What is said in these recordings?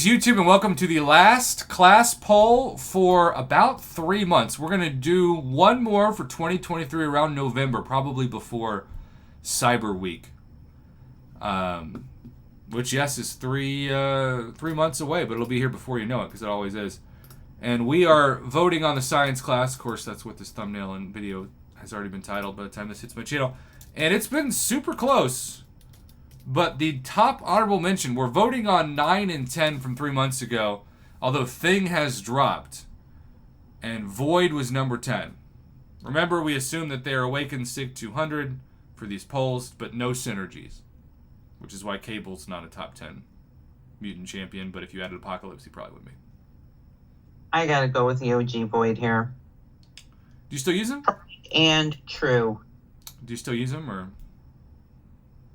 Greetings, YouTube, and welcome to the last class poll for about 3 months. We're going to do one more for 2023 around November, probably before Cyber Week. Which, yes, is three months away, but it'll be here before you know it, because it always is. And we are voting on the science class. Of course, that's what this thumbnail and video has already been titled by the time this hits my channel. And it's been super close. But the top honorable mention, we're voting on 9 and 10 from 3 months ago, although Thing has dropped, and Void was number 10. Remember, we assumed that they are Awakened Sig 200 for these polls, but no synergies, which is why Cable's not a top 10 mutant champion, but if you added Apocalypse, he probably would be. I gotta go with the OG Void here. Do you still use him? And True. Do you still use him, or...?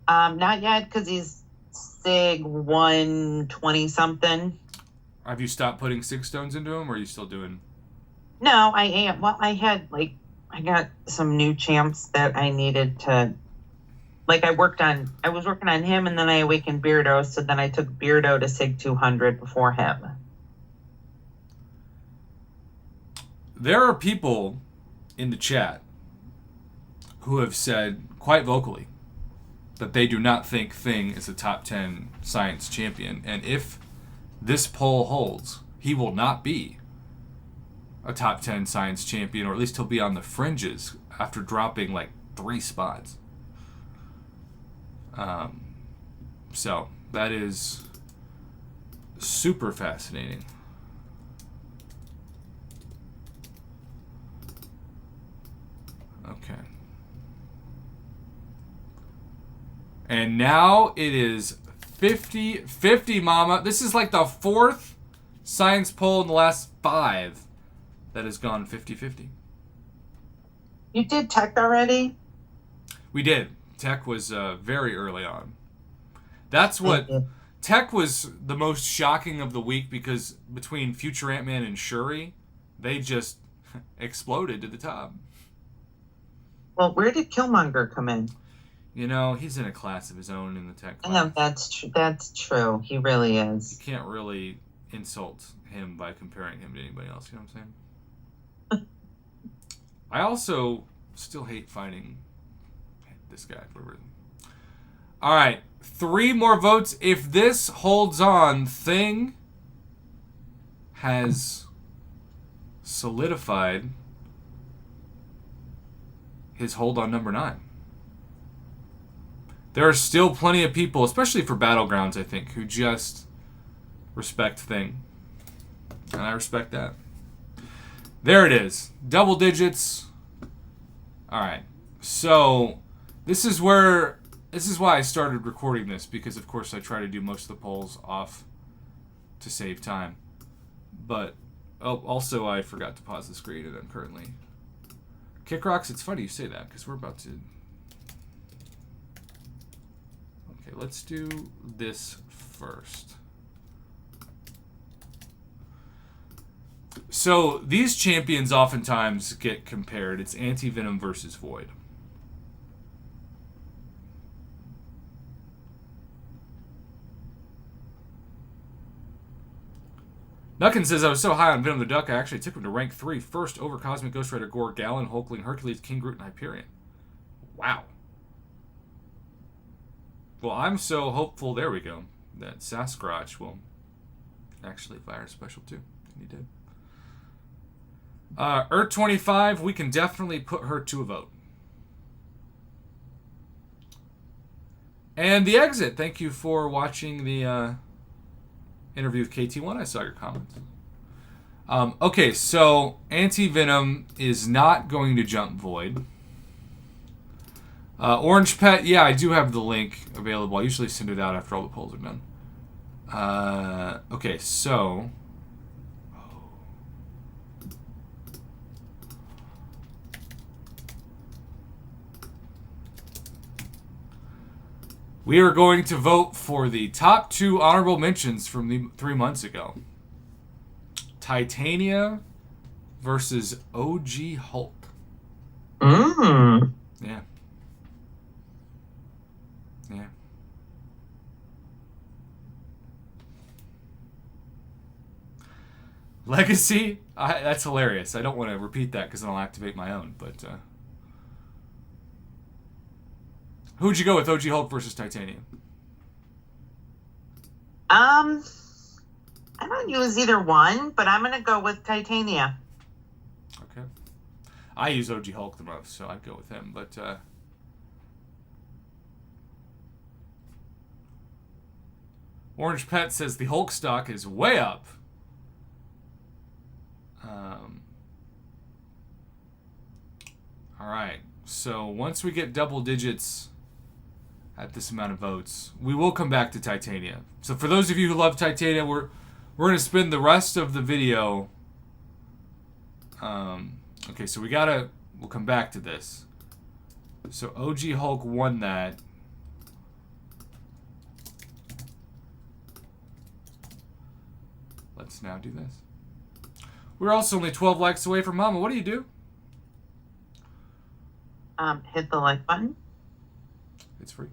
Not yet, because he's Sig 120-something. Have you stopped putting Sig Stones into him, or are you still doing... No, I am. Well, I got some new champs that I needed to... Like, I was working on him, and then I awakened Beardo, so then I took Beardo to Sig 200 before him. There are people in the chat who have said, quite vocally, that they do not think Thing is a top 10 science champion. And if this poll holds, he will not be a top 10 science champion, or at least he'll be on the fringes after dropping like 3 spots. So that is super fascinating. Okay. And now it is 50-50, mama. This is like the 4th science poll in the last 5 that has gone 50-50. You did tech already? We did. Tech was very early on. That's what... Tech was the most shocking of the week, because between Future Ant-Man and Shuri, they just exploded to the top. Well, where did Killmonger come in? You know, he's in a class of his own in the tech class. I know, that's true. He really is. You can't really insult him by comparing him to anybody else, you know what I'm saying? I also still hate fighting this guy for whatever reason. Alright, 3 more votes. If this holds on, Thing has solidified his hold on number 9. There are still plenty of people, especially for Battlegrounds, I think, who just respect Thing. And I respect that. There it is. Double digits. Alright. So, this is why I started recording this, because of course I try to do most of the polls off to save time. But, also I forgot to pause the screen, and I'm currently... Kick Rocks, it's funny you say that, because we're about to... Okay, let's do this first. So, these champions oftentimes get compared. It's Anti-Venom versus Void. Nuckin says, I was so high on Venom the Duck, I actually took him to rank 3 first over Cosmic Ghost Rider, Gore, Gallon, Hulkling, Hercules, King Groot, and Hyperion. Wow. Well, I'm so hopeful, there we go, that Sasquatch will actually fire special too. And he did. Earth 25, we can definitely put her to a vote. And the exit, thank you for watching the interview with KT1. I saw your comments. Okay, so Anti-Venom is not going to jump Void. Orange Pet, yeah, I do have the link available. I usually send it out after all the polls are done. Okay, so... We are going to vote for the top 2 honorable mentions from the 3 months ago. Titania versus OG Hulk. Mm. Yeah. Yeah. Legacy? That's hilarious. I don't want to repeat that because then I'll activate my own. But who'd you go with, OG Hulk versus Titanium? I don't use either one, but I'm gonna go with Titania. Okay. I use OG Hulk the most, so I'd go with him. But Orange Pet says the Hulk stock is way up. All right. So once we get double digits at this amount of votes, we will come back to Titania. So for those of you who love Titania, we're going to spend the rest of the video. Okay, so we'll come back to this. So OG Hulk won that. Let's now do this. We're also only 12 likes away from Mama. What do you do? Hit the like button. It's free.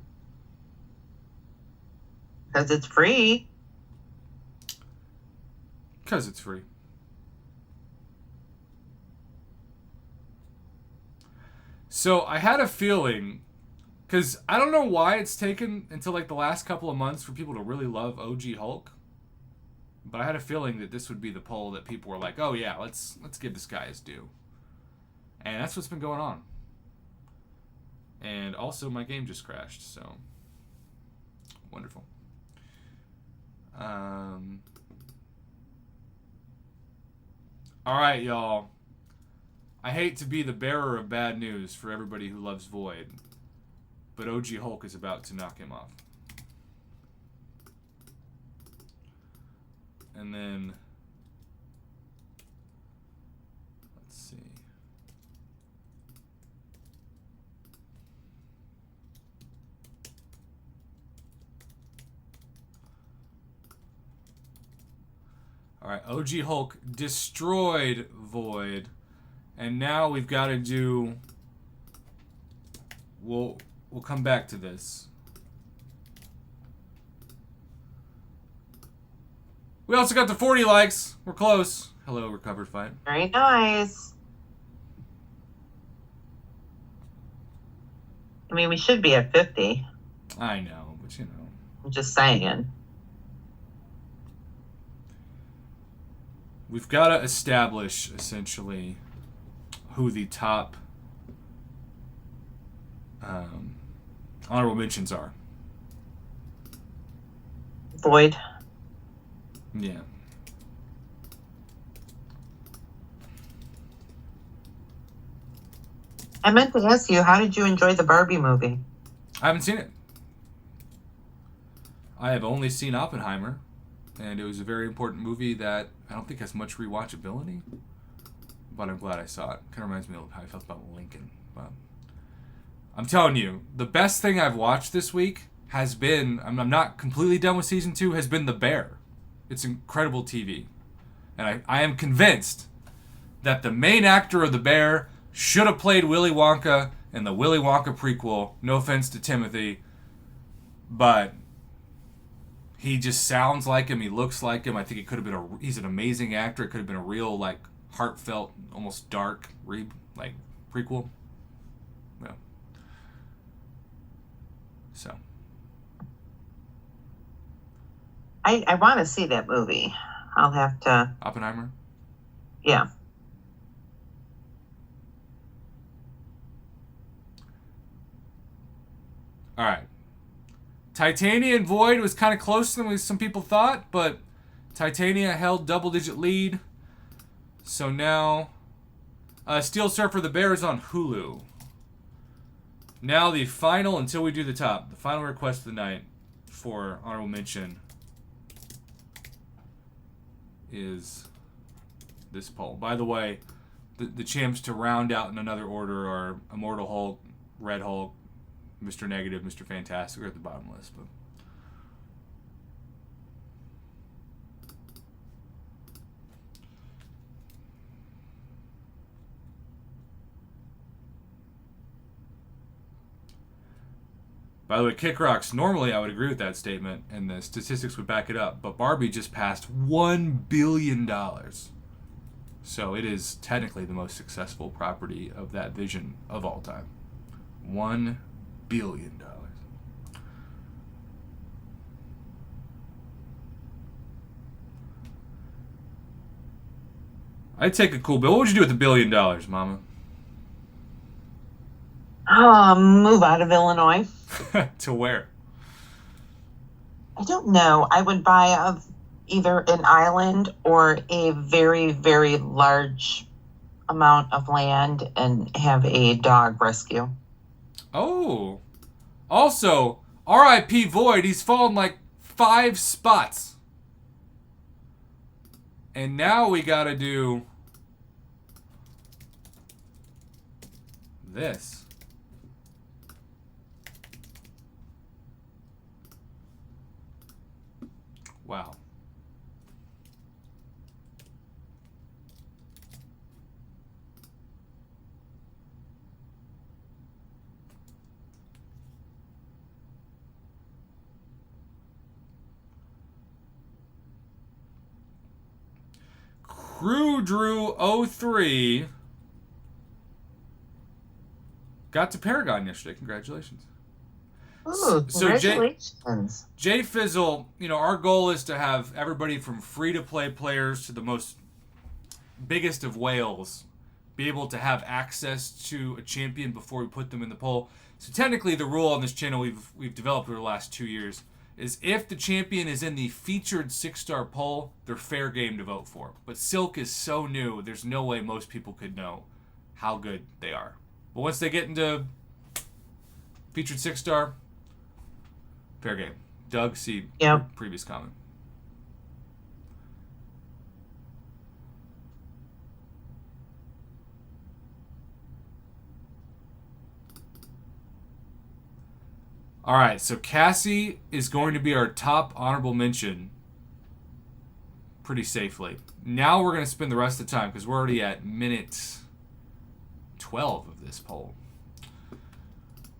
Because it's free. Because it's free. So I had a feeling, because I don't know why it's taken until like the last couple of months for people to really love OG Hulk, but I had a feeling that this would be the poll that people were like, oh yeah, let's give this guy his due. And that's what's been going on. And also my game just crashed, so wonderful. All right, y'all. I hate to be the bearer of bad news for everybody who loves Void, but OG Hulk is about to knock him off. And then, let's see. All right, OG Hulk destroyed Void, and now we've got to do. We'll come back to this. We also got to 40 likes. We're close. Hello, Recovered Fight. Very nice. I mean, we should be at 50. I know, but you know. I'm just saying. We've got to establish, essentially, who the top honorable mentions are. Void. Yeah. I meant to ask you, how did you enjoy the Barbie movie? I haven't seen it. I have only seen Oppenheimer, and it was a very important movie that I don't think has much rewatchability, but I'm glad I saw it. Kind of reminds me of how I felt about Lincoln. But I'm telling you, the best thing I've watched this week has been, I'm not completely done with season 2, has been The Bear. It's incredible TV. And I am convinced that the main actor of The Bear should have played Willy Wonka in the Willy Wonka prequel. No offense to Timothy, but he just sounds like him. He looks like him. I think it could have been he's an amazing actor. It could have been a real, like, heartfelt, almost dark, prequel. Yeah. So. I want to see that movie. I'll have to. Oppenheimer? Yeah. All right. Titania and Void was kind of closer than some people thought, but Titania held double-digit lead. So now, Steel Surfer the Bear is on Hulu. Now the final, until we do the top, the final request of the night for honorable mention is this poll. By the way, the champs to round out in another order are Immortal Hulk, Red Hulk, Mr. Negative, Mr. Fantastic are at the bottom list. But by the way, Kick Rocks, normally I would agree with that statement, and the statistics would back it up, but Barbie just passed $1 billion So it is technically the most successful property of that vision of all time. $1 billion. I'd take a cool bill. What would you do with $1 billion, Mama? Move out of Illinois. To where? I don't know. I would buy either an island or a very, very large amount of land and have a dog rescue. Oh. Also, R.I.P. Void, he's fallen like 5 spots. And now we gotta do this. Wow. Crew Drew 03 got to Paragon yesterday. Congratulations. Ooh, congratulations. Jay Fizzle, our goal is to have everybody from free-to-play players to the most biggest of whales be able to have access to a champion before we put them in the poll. So technically the rule on this channel we've developed over the last 2 years is if the champion is in the featured 6-star poll, they're fair game to vote for. But Silk is so new, there's no way most people could know how good they are. But once they get into featured 6-star, fair game. Doug, see previous comment. All right, so Cassie is going to be our top honorable mention pretty safely. Now we're going to spend the rest of the time, because we're already at minute 12 of this poll.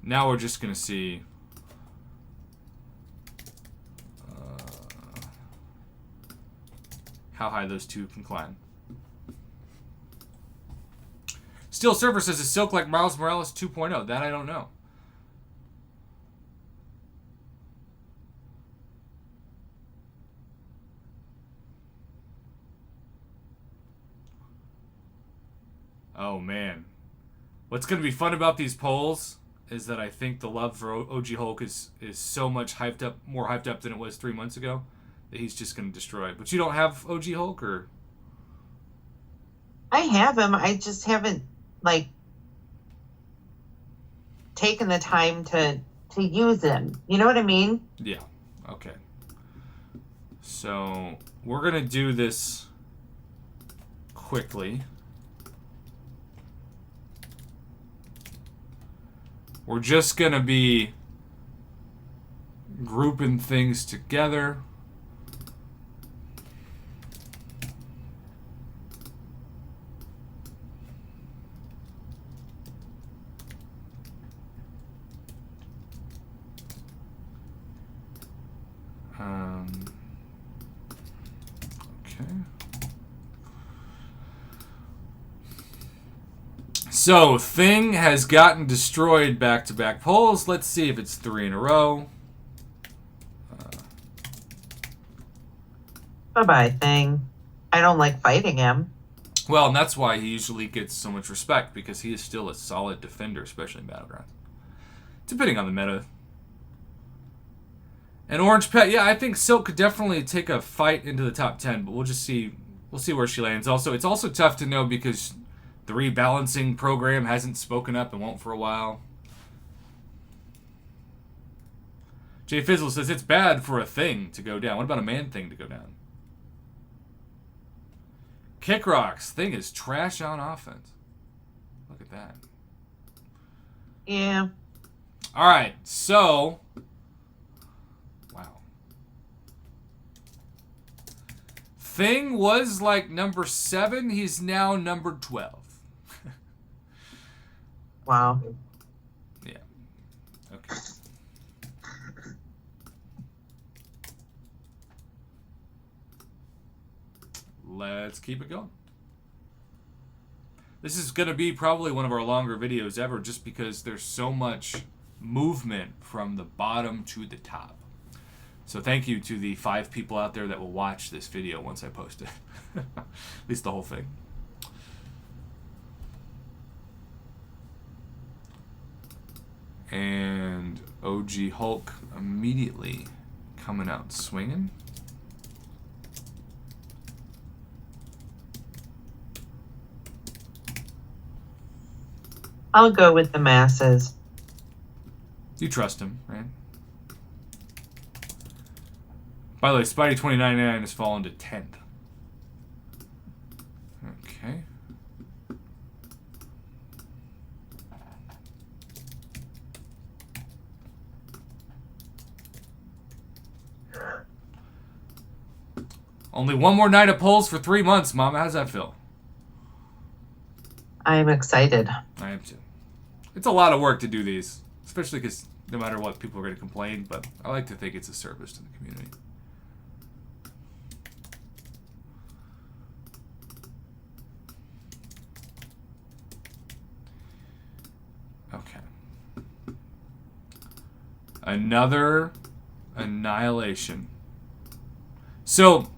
Now we're just going to see how high those two can climb. Steel Surfer says, is Silk like Miles Morales 2.0? That I don't know. Oh, man. What's going to be fun about these polls is that I think the love for OG Hulk is so much hyped up, more hyped up than it was 3 months ago, that he's just going to destroy it. But you don't have OG Hulk, or? I have him. I just haven't, taken the time to use him. You know what I mean? Yeah. Okay. So, we're going to do this quickly. We're just going to be grouping things together. Okay. So, Thing has gotten destroyed back-to-back polls. Let's see if it's 3 in a row. Bye-bye, Thing. I don't like fighting him. Well, and that's why he usually gets so much respect, because he is still a solid defender, especially in Battlegrounds. Depending on the meta. And Orange Pet, yeah, I think Silk could definitely take a fight into the top 10, but we'll just see. We'll see where she lands. Also, it's also tough to know because the rebalancing program hasn't spoken up and won't for a while. Jay Fizzle says it's bad for a thing to go down. What about a man thing to go down? Kick Rocks. Thing is trash on offense. Look at that. Yeah. All right, so... Wow. Thing was like number 7. He's now number 12. Wow. Yeah. Okay. Let's keep it going. This is going to be probably one of our longer videos ever just because there's so much movement from the bottom to the top. So thank you to the 5 people out there that will watch this video once I post it. At least the whole thing. And OG Hulk immediately coming out swinging. I'll go with the masses. You trust him, right? By the way, Spidey 2099 has fallen to 10th. Okay. Only one more night of polls for 3 months, Mama. How's that feel? I'm excited. I am too. It's a lot of work to do these, especially because no matter what, people are going to complain, but I like to think it's a service to the community. Okay. Another annihilation. So,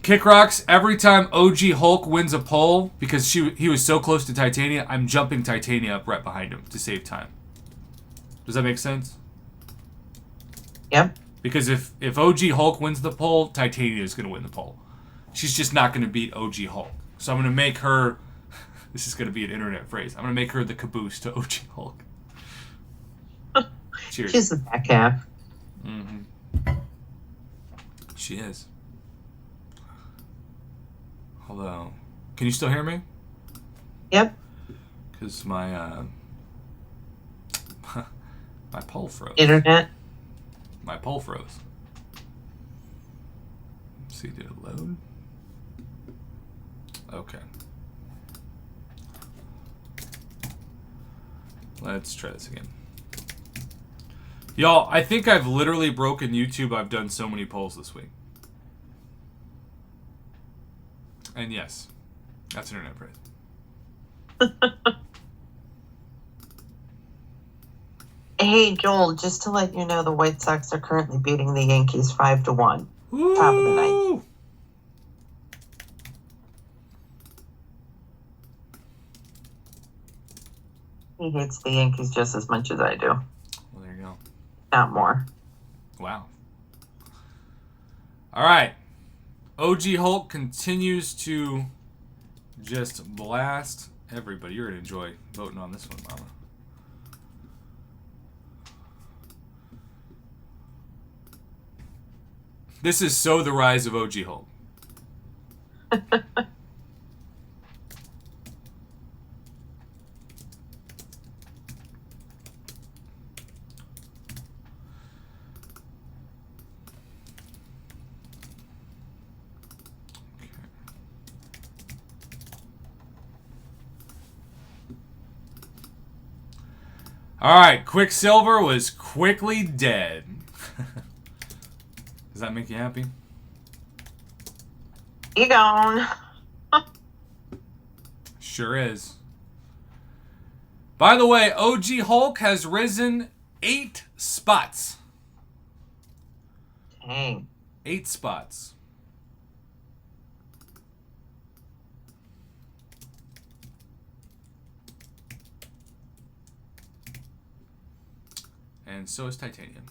Kick Rocks, every time OG Hulk wins a poll, because he was so close to Titania, I'm jumping Titania up right behind him to save time. Does that make sense? Yep. Because if OG Hulk wins the poll, Titania is going to win the poll. She's just not going to beat OG Hulk. So I'm going to make her... This is going to be an internet phrase. I'm going to make her the caboose to OG Hulk. Cheers. She's the back half. Mm-hmm. She is. Hello. Can you still hear me? Yep. Because my my poll froze. Internet. My poll froze. Let's see, did it load? Okay. Let's try this again. Y'all, I think I've literally broken YouTube. I've done so many polls this week. And yes, that's internet praise. Hey, Joel, just to let you know, the White Sox are currently beating the Yankees 5-1. Woo! Top of the night. He hates the Yankees just as much as I do. Well, there you go. Not more. Wow. All right. OG Hulk continues to just blast everybody. You're going to enjoy voting on this one, Mama. This is so the rise of OG Hulk. All right, Quicksilver was quickly dead. Does that make you happy? You gone. Sure is. By the way, OG Hulk has risen 8 spots. Dang. 8 spots. And so is Titanium.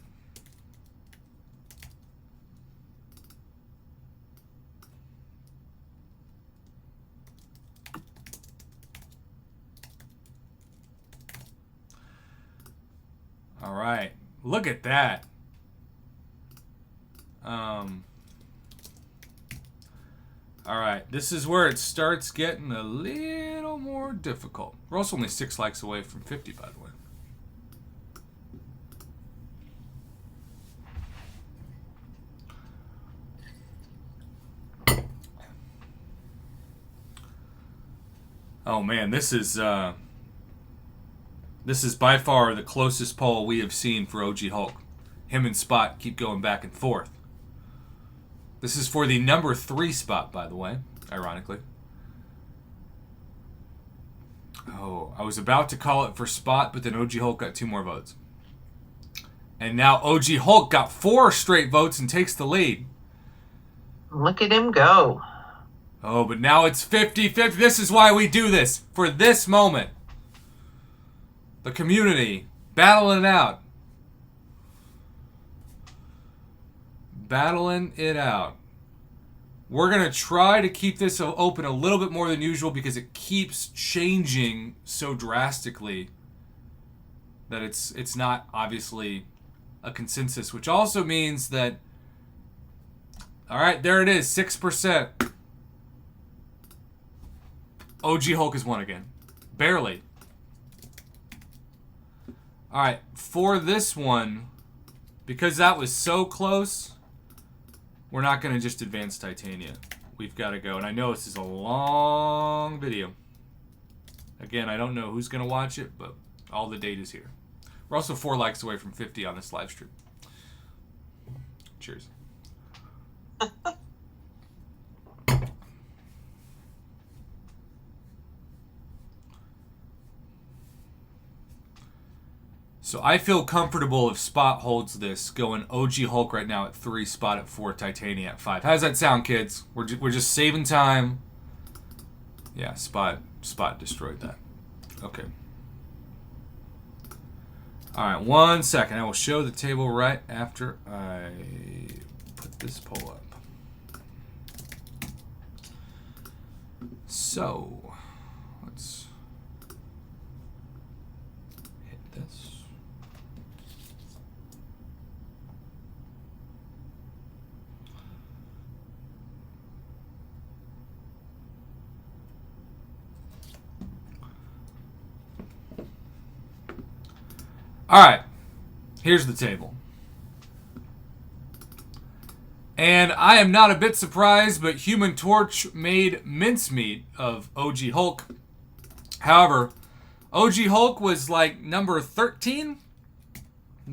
All right. Look at that. All right. This is where it starts getting a little more difficult. We're also only 6 likes away from 50, by the way. Oh man, this is by far the closest poll we have seen for OG Hulk. Him and Spot keep going back and forth. This is for the number 3 spot, by the way, ironically. Oh, I was about to call it for Spot, but then OG Hulk got 2 more votes. And now OG Hulk got 4 straight votes and takes the lead. Look at him go. Oh, but now it's 50-50. This is why we do this. For this moment. The community battling it out. Battling it out. We're going to try to keep this open a little bit more than usual because it keeps changing so drastically that it's not obviously a consensus, which also means that, all right, there it is, 6%. OG Hulk has won again. Barely. All right, for this one, because that was so close, we're not going to just advance Titania. We've got to go. And I know this is a long video. Again, I don't know who's going to watch it, but all the data's here. We're also 4 likes away from 50 on this live stream. Cheers. So I feel comfortable if Spot holds this, going OG Hulk right now at 3, Spot at 4, Titania at 5. How does that sound, kids? We're just saving time. Yeah, Spot destroyed that. Okay. All right, 1 second. I will show the table right after I put this poll up. So let's hit this. All right, here's the table. And I am not a bit surprised, but Human Torch made mincemeat of OG Hulk. However, OG Hulk was like number 13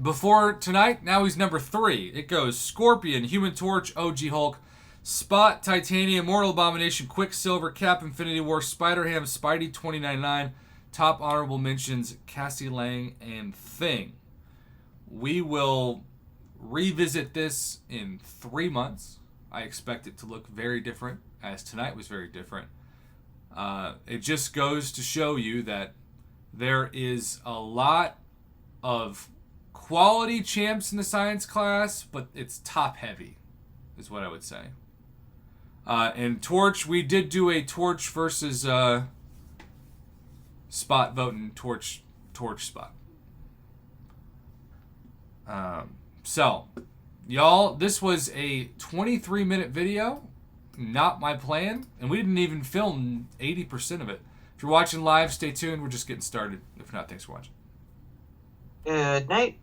before tonight. Now he's number 3. It goes Scorpion, Human Torch, OG Hulk, Spot, Titanium, Mortal Abomination, Quicksilver, Cap, Infinity War, Spider-Ham, Spidey 2099. Top honorable mentions, Cassie Lang and Thing. We will revisit this in 3 months. I expect it to look very different, as tonight was very different. It just goes to show you that there is a lot of quality champs in the science class, but it's top heavy, is what I would say. And Torch, we did do a Torch versus Spot voting Torch Spot. So, y'all, this was a 23-minute video. Not my plan. And we didn't even film 80% of it. If you're watching live, stay tuned. We're just getting started. If not, thanks for watching. Good night.